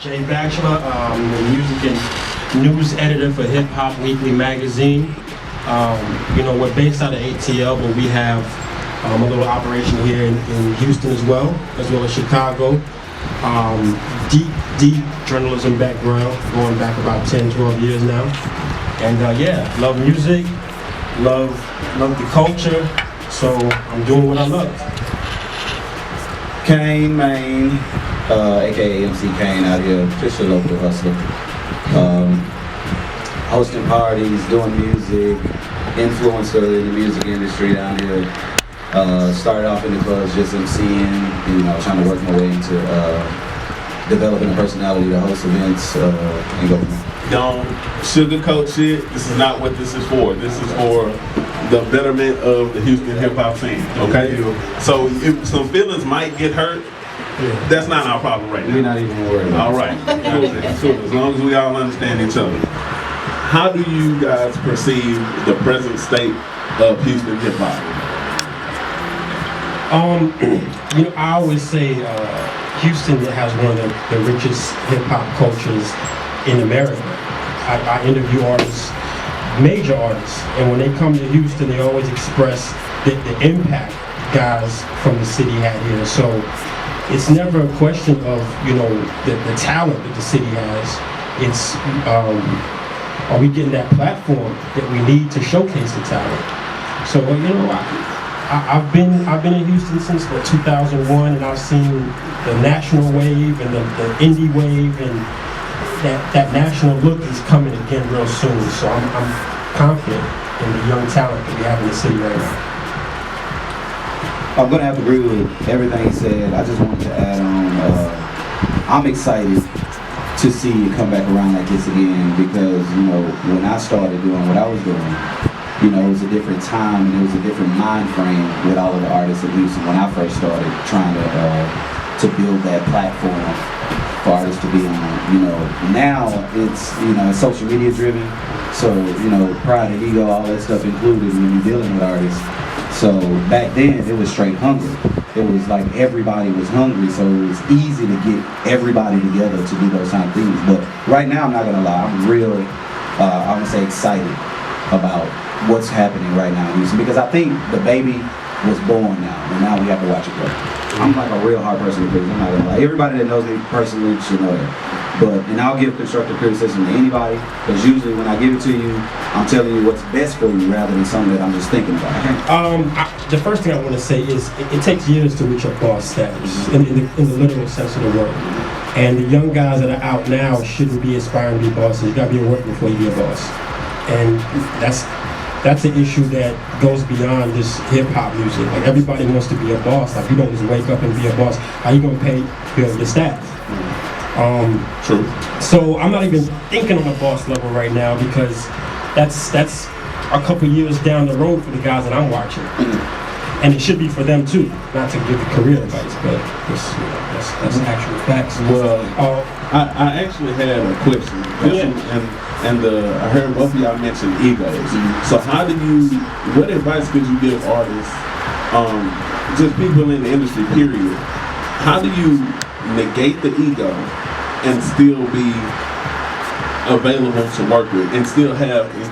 Jay Bachelor, the music and news editor for Hip Hop Weekly magazine. We're based out of ATL, but we have a little operation here in Houston as well as Chicago. Deep journalism background, going back about 10, 12 years now. And love music, love the culture, so I'm doing what I love. Mckane, aka MC Kane out here, just a local hustler. Hosting parties, doing music, influencer in the music industry down here. Started off in the clubs just MCing, trying to work my way into developing a personality to host events and go from there. Don't sugarcoat shit. This is not what this is for. This is for the betterment of the Houston hip hop scene. Okay? So if some feelings might get hurt, that's not our problem right now. We're not even worried about it. All right. Cool. As long as we all understand each other. How do you guys perceive the present state of Houston hip hop? I always say Houston has one of the richest hip hop cultures in America. I interview artists, major artists, and when they come to Houston, they always express the impact guys from the city had here. So it's never a question of the talent that the city has. It's are we getting that platform that we need to showcase the talent? So I've been in Houston since 2001, and I've seen the national wave and the indie wave, and that national look is coming again real soon. So I'm confident in the young talent that we have in the city right now. I'm gonna have to agree with everything he said. I just wanted to add on. I'm excited to see it come back around like this again because when I started doing what I was doing. It was a different time and it was a different mind frame with all of the artists in Houston when I first started trying to build that platform for artists to be on. Now it's social media driven, so pride and ego, all that stuff included when you're dealing with artists. So back then it was straight hunger. It was like everybody was hungry, so it was easy to get everybody together to do those kind of things. But right now, I'm not gonna lie, I'm real, I'm gonna say excited about what's happening right now in Houston because I think the baby was born now and now we have to watch it grow. I'm like a real hard person to please, I'm not gonna lie. Everybody that knows me personally should know that. And I'll give constructive criticism to anybody because usually when I give it to you, I'm telling you what's best for you rather than something that I'm just thinking about. The first thing I want to say is it takes years to reach a boss status in the literal sense of the word. And the young guys that are out now shouldn't be aspiring to be bosses. You gotta be a worker before you be a boss. And that's an issue that goes beyond just hip-hop music. Like everybody wants to be a boss. Like you don't just wake up and be a boss. How you gonna pay your staff? True. So I'm not even thinking on a boss level right now because that's a couple years down the road for the guys that I'm watching. And it should be for them too, not to give career advice, but that's actual facts. Well, I actually had a question. I heard both of y'all mention egos. So what advice could you give artists, just people in the industry, period? How do you negate the ego and still be available to work with and still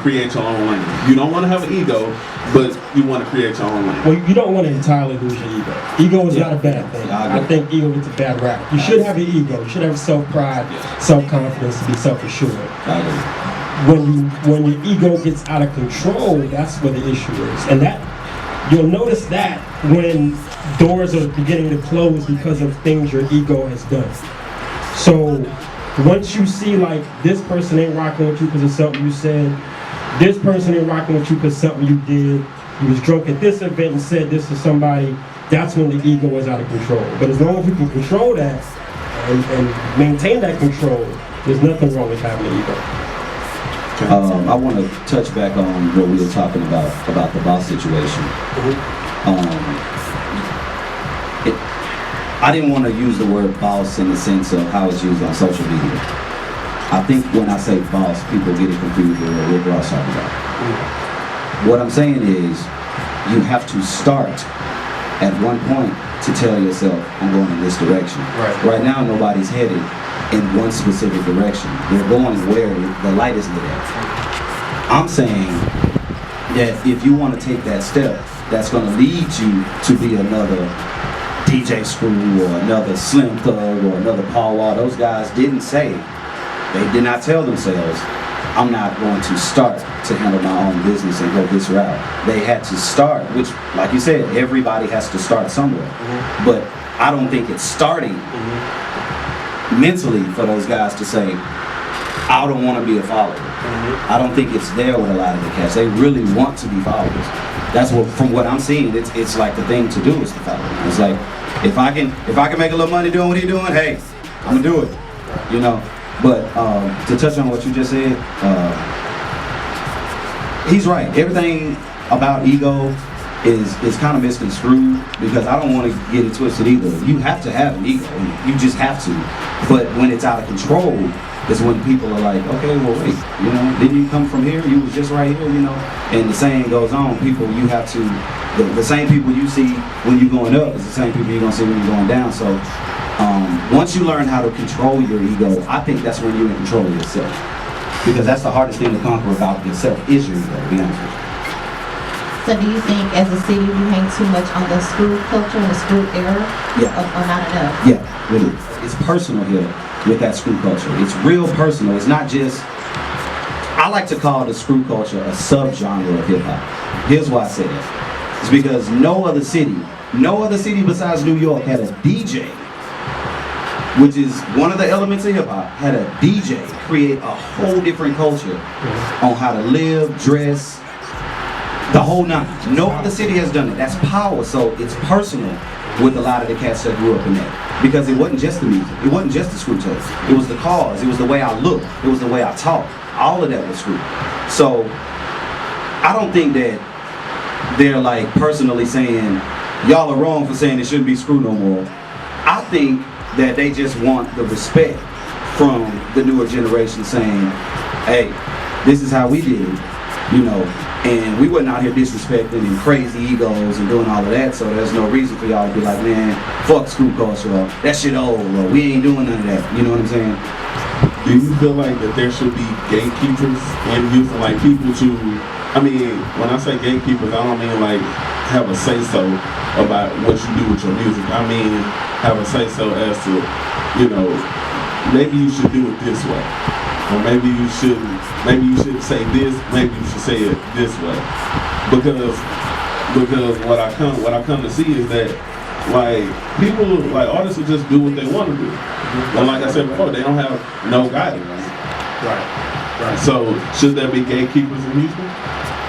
create your own lane? You don't want to have an ego, but you want to create your own lane. Well, you don't want to entirely lose your ego. Ego is not a bad thing. I think ego is a bad rap. You should have an ego. You should have self-pride, self-confidence to be self-assured. When your ego gets out of control, that's where the issue is. And that you'll notice that when doors are beginning to close because of things your ego has done. So once you see like this person ain't rocking with you because of something you said, this person ain't rocking with you because something you did, you was drunk at this event and said this to somebody, that's when the ego is out of control. But as long as you can control that and maintain that control, there's nothing wrong with having an ego. I want to touch back on what we were talking about the boss situation. I didn't want to use the word boss in the sense of how it's used on social media. I think when I say boss, people get it confused with what Ross talking about. What I'm saying is, you have to start at one point to tell yourself, I'm going in this direction. Right now, nobody's headed in one specific direction. They're going where the light is lit at. I'm saying that if you want to take that step, that's going to lead you to be another DJ Screw or another Slim Thug or another Paul Wall. Those guys didn't say, they did not tell themselves, I'm not going to start to handle my own business and go this route. They had to start, which, like you said, everybody has to start somewhere. Mm-hmm. But I don't think it's starting mentally for those guys to say, I don't want to be a follower. Mm-hmm. I don't think it's there with a lot of the cats. They really want to be followers. That's what, from what I'm seeing, it's like the thing to do is to follow. It's like, if I can make a little money doing what he's doing, hey, I'm gonna do it. You know. But to touch on what you just said, he's right. Everything about ego is kind of misconstrued, because I don't want to get it twisted either. You have to have an ego. You just have to. But when it's out of control is when people are like, okay, well, wait, you know, didn't you come from here? You was just right here, you know. And the saying goes on, people, you have to, the same people you see when you're going up is the same people you're going to see when you're going down. So once you learn how to control your ego, I think that's when you're in control of yourself. Because that's the hardest thing to conquer about yourself, is your ego, to be honest with you. So do you think as a city we hang too much on the screw culture and the screw era? Yeah. Or not enough? Yeah, really. It's personal here with that screw culture. It's real personal. It's not just, I like to call the screw culture a subgenre of hip hop. Here's why I say that. It's because no other city besides New York had a DJ, which is one of the elements of hip hop, had a DJ create a whole different culture on how to live, dress, the whole nine. No other city has done it. That's power. So it's personal with a lot of the cats that grew up in that. Because it wasn't just the music. It wasn't just the screw tape. It was the cars. It was the way I looked. It was the way I talked. All of that was screw. So I don't think that they're like personally saying, y'all are wrong for saying it shouldn't be screw no more. I think that they just want the respect from the newer generation saying, hey, this is how we did it, you know. And we wasn't out here disrespecting and crazy egos and doing all of that, so there's no reason for y'all to be like, man, fuck screw culture, or that shit old, or we ain't doing none of that. You know what I'm saying? Do you feel like that there should be gatekeepers in Houston, like people to, I mean, when I say gatekeepers, I don't mean like have a say-so about what you do with your music. I mean, have a say-so as to, you know, maybe you should do it this way. Or maybe you shouldn't say this, maybe you should say it this way. Because what I come to see is that like people, like artists will just do what they want to do. And like I said before, they don't have no guidance. Right. So should there be gatekeepers in Houston?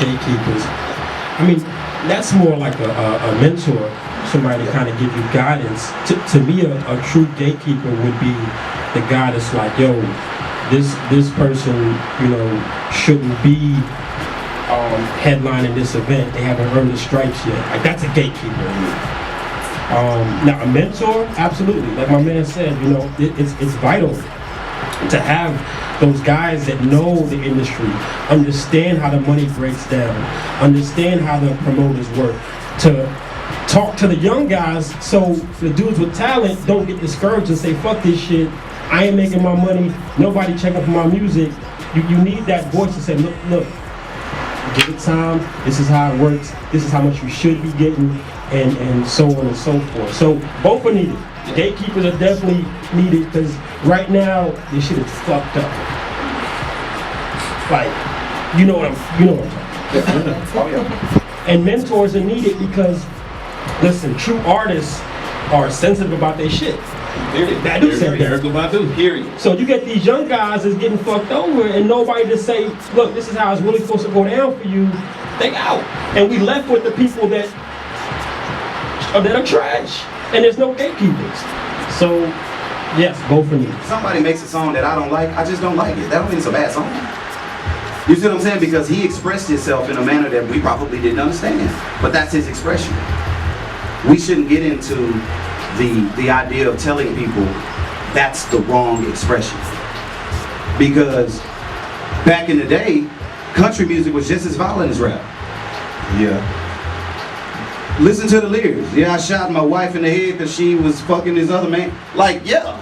Gatekeepers. I mean, that's more like a mentor, somebody to kind of give you guidance. To me, a true gatekeeper would be the guy that's like, yo, this person, you know, shouldn't be headlining this event. They haven't earned the stripes yet. Like, that's a gatekeeper to me. Now, a mentor, absolutely. Like my man said, you know, it's vital to have those guys that know the industry, understand how the money breaks down, understand how the promoters work, to talk to the young guys so the dudes with talent don't get discouraged and say, fuck this shit, I ain't making my money, nobody checking for my music. You need that voice to say, look, give it time, this is how it works, this is how much you should be getting, and so on and so forth. So both are needed. Gatekeepers are definitely needed, because right now this shit is fucked up. Like, you know what I'm talking about. Oh, yeah. And mentors are needed because, listen, true artists are sensitive about their shit. Badu said that. Period. So you get these young guys that's getting fucked over, and nobody to say, look, this is how it's really supposed to go down for you. They out, and we left with the people that are trash, and there's no gatekeepers. So yes, both for me. Somebody makes a song that I don't like, I just don't like it. That don't mean it's a bad song. You see what I'm saying? Because he expressed himself in a manner that we probably didn't understand, but that's his expression. We shouldn't get into the idea of telling people that's the wrong expression. Because back in the day, country music was just as violent as rap. Yeah. Listen to the lyrics. Yeah, I shot my wife in the head because she was fucking this other man. Like, yeah.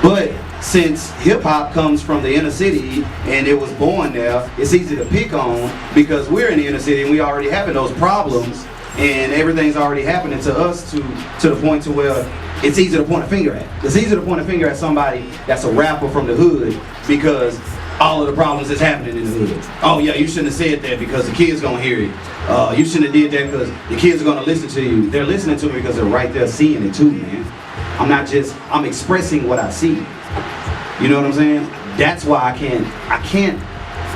But since hip hop comes from the inner city and it was born there, it's easy to pick on because we're in the inner city and we already having those problems and everything's already happening to us to the point to where it's easy to point a finger at. It's easy to point a finger at somebody that's a rapper from the hood because all of the problems that's happening in the hood. Oh yeah, you shouldn't have said that because the kids gonna hear it. You shouldn't have did that because the kids are gonna listen to you. They're listening to me because they're right there seeing it too, man. I'm expressing what I see. You know what I'm saying? That's why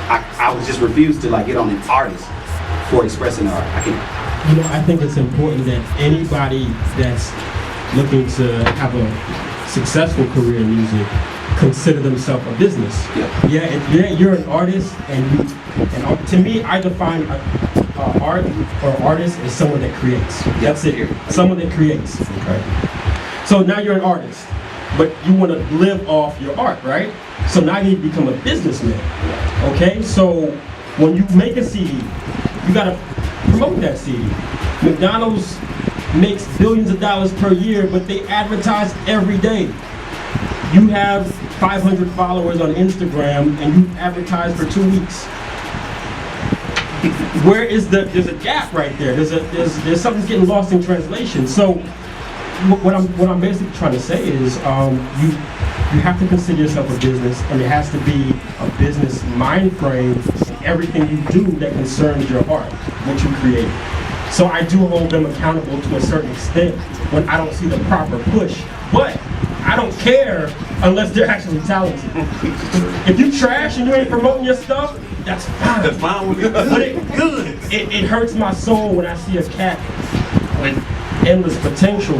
I would just refuse to like get on an artist for expressing art. I can't. You know, I think it's important that anybody that's looking to have a successful career in music consider themselves a business. Yeah, you're an artist, and to me, I define art or artist as someone that creates. That's it. Someone that creates. Okay. So now you're an artist, but you want to live off your art, right? So now you need to become a businessman. Okay. So when you make a CD, you gotta promote that CD. McDonald's makes billions of dollars per year, but they advertise every day. You have 500 followers on Instagram and you advertise for 2 weeks. There's a gap right there. There's something's getting lost in translation. So what I'm basically trying to say is you have to consider yourself a business, and it has to be a business mind frame in everything you do that concerns your art, what you create. So I do hold them accountable to a certain extent when I don't see the proper push. But I don't care unless they're actually talented. If you trash and you ain't promoting your stuff, that's fine. That's fine with me. But it hurts my soul when I see a cat with endless potential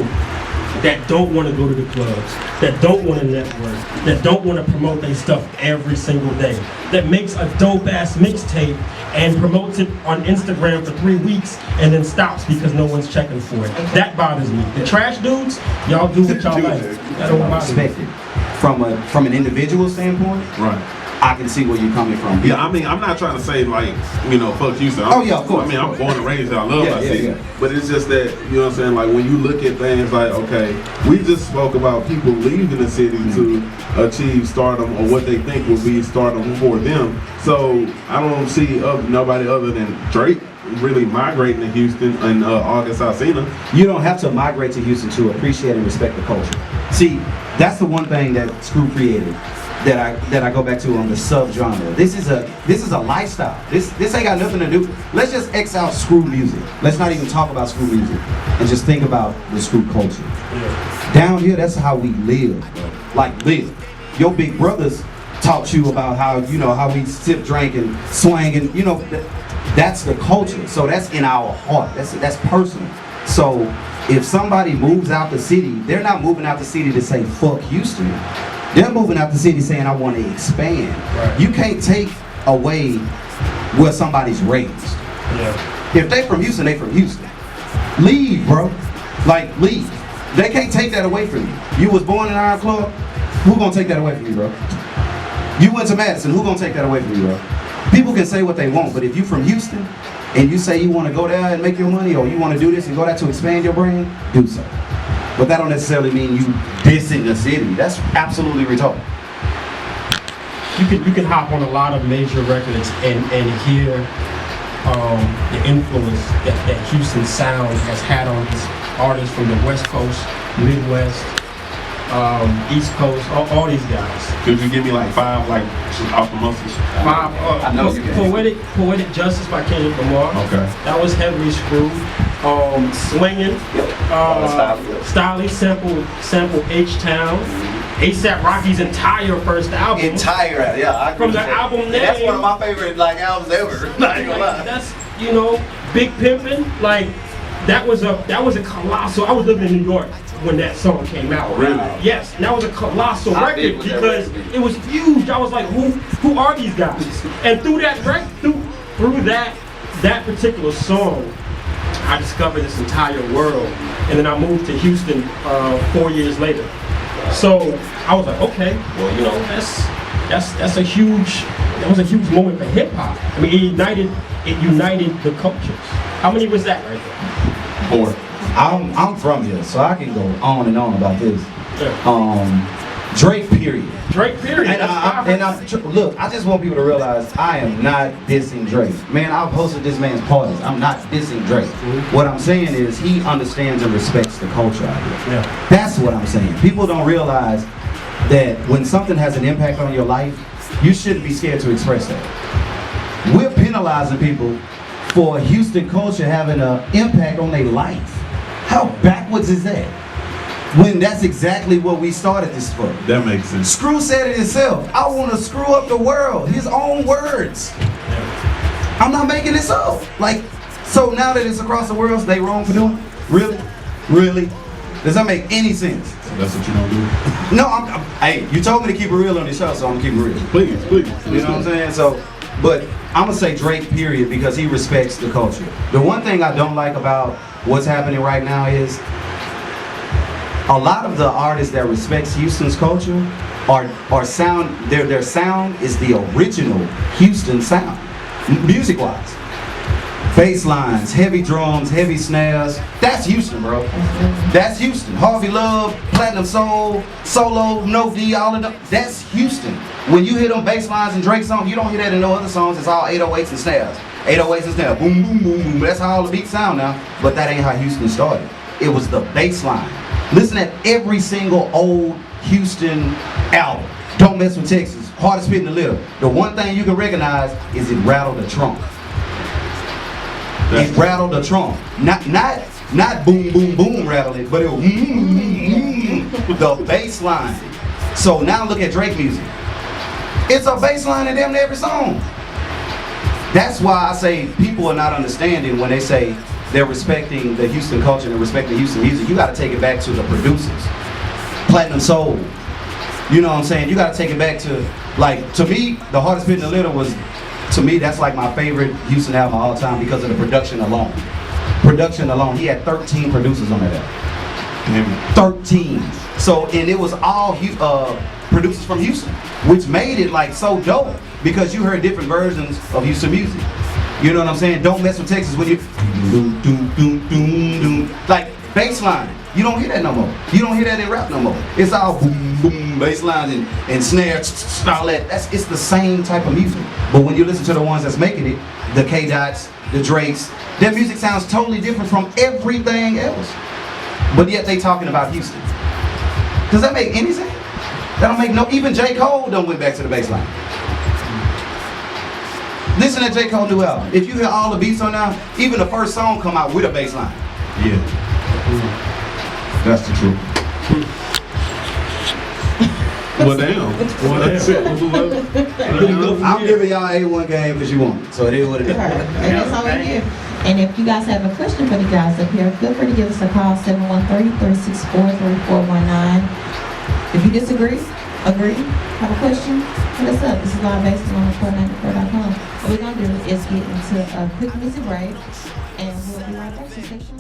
that don't want to go to the clubs, that don't want to network, that don't want to promote their stuff every single day, that makes a dope-ass mixtape and promotes it on Instagram for 3 weeks and then stops because no one's checking for it. That bothers me. The trash dudes, y'all do what y'all like. That don't bother me. Respect it. From an individual standpoint, Right. I can see where you're coming from. Yeah, I mean, I'm not trying to say like, fuck Houston. Oh, yeah, of course. I mean, I'm born and raised there. I love my city. Yeah. But it's just that, you know what I'm saying? Like when you look at things like, okay, we just spoke about people leaving the city to achieve stardom or what they think will be stardom for them. So I don't see nobody other than Drake really migrating to Houston and August Alsina. You don't have to migrate to Houston to appreciate and respect the culture. See, that's the one thing that Screw created. That I go back to on the subgenre. This is a lifestyle. This ain't got nothing to do. Let's just X out Screw music. Let's not even talk about Screw music and just think about the Screw culture. Yeah. Down here, that's how we live. Like live. Your big brothers taught you about how we sip, drink, and swang, and that's the culture. So that's in our heart. That's personal. So if somebody moves out the city, they're not moving out the city to say fuck Houston. They're moving out the city saying, I want to expand. Right. You can't take away where somebody's raised. Yeah. If they from Houston, they from Houston. Leave, bro. Like, leave. They can't take that away from you. You was born in our club, who gonna take that away from you, bro? You went to Madison, who gonna take that away from you, bro? People can say what they want, but if you from Houston, and you say you want to go there and make your money, or you want to do this and go there to expand your brand, do so. But that don't necessarily mean you dissing the city. That's absolutely retarded. You can hop on a lot of major records and hear the influence that Houston sound has had on these artists from the West Coast, Midwest, East Coast, all these guys. Could you give me like 5, like off the muscles? 5. I know you can. Poetic Justice by Kendrick Lamar. Okay. That was heavily screwed. Swinging. Styley sample H-Town. A$AP Rocky's entire first album. I from the album name. That's one of my favorite albums ever. Not even gonna lie. That's Big Pimpin'. Like that was a colossal. I was living in New York when that song came out. Really? Yes, and that was a colossal record because it was huge. I was like, who are these guys? And through that that particular song, I discovered this entire world. And then I moved to Houston 4 years later. So I was like, okay, well, that was a huge moment for hip hop. I mean, it united the cultures. How many was that right there? 4. I'm from here, so I can go on and on about this. Yeah. Drake, period. Drake, period. Look, I just want people to realize I am not dissing Drake. Man, I've hosted this man's parties. I'm not dissing Drake. What I'm saying is he understands and respects the culture out here. Yeah. That's what I'm saying. People don't realize that when something has an impact on your life, you shouldn't be scared to express that. We're penalizing people for Houston culture having an impact on their life. How backwards is that? When that's exactly what we started this for. That makes sense. Screw said it himself. I want to screw up the world. His own words. I'm not making this up. Like, so now that it's across the world, they wrong for doing it? Really? Really? Does that make any sense? So that's what you don't do? No, hey, you told me to keep it real on this show, so I'm gonna keep it real. Please, please. You know what I'm saying? So, but I'm gonna say Drake, period, because he respects the culture. The one thing I don't like about what's happening right now is a lot of the artists that respects Houston's culture are sound. Their sound is the original Houston sound, music-wise. Bass lines, heavy drums, heavy snares. That's Houston, bro. That's Houston. Harvey Love, Platinum Soul, Solo, No D, all of them. That's Houston. When you hear them bass lines in Drake songs, you don't hear that in no other songs. It's all 808s and snares. 808s and snares. Boom, boom, boom, boom. That's how all the beats sound now. But that ain't how Houston started. It was the bass line. Listen at every single old Houston album. Don't Mess with Texas. Hardest Spit in the Litter. The one thing you can recognize is it rattled the trunk. It rattled the trunk. Not boom, boom, boom rattled it, but it was the bass line. So now look at Drake music. It's a bass line in damn near every song. That's why I say people are not understanding when they say they're respecting the Houston culture and respecting Houston music. You gotta take it back to the producers. Platinum Soul. You know what I'm saying? You gotta take it back to, like, to me, The Hardest Spit in the Litter was, to me, that's like my favorite Houston album of all time because of the production alone. Production alone. He had 13 producers on that album. 13. So, and it was all producers from Houston, which made it like so dope because you heard different versions of Houston music. You know what I'm saying? Don't Mess with Texas when you like bass line. You don't hear that no more. You don't hear that in rap no more. It's all boom boom bass lines and snare all that. It's the same type of music. But when you listen to the ones that's making it, the K Dots, the Drakes, their music sounds totally different from everything else. But yet they talking about Houston. Does that make any sense? That don't make no. Even J. Cole done went back to the bass line. Listen to J. Cole new album. If you hear all the beats on now, even the first song come out with a bass line. Yeah. That's the truth. Well, damn. That's it. I'm giving y'all A1 game because you want it. So it is what it is. And that's all we give. And if you guys have a question for the guys up here, feel free to give us a call, 713-364-3419. If you disagree, agree, have a question, hit us up. This is live based on report94.com. What we're going to do is get into a quick music break, and we'll be right back to section.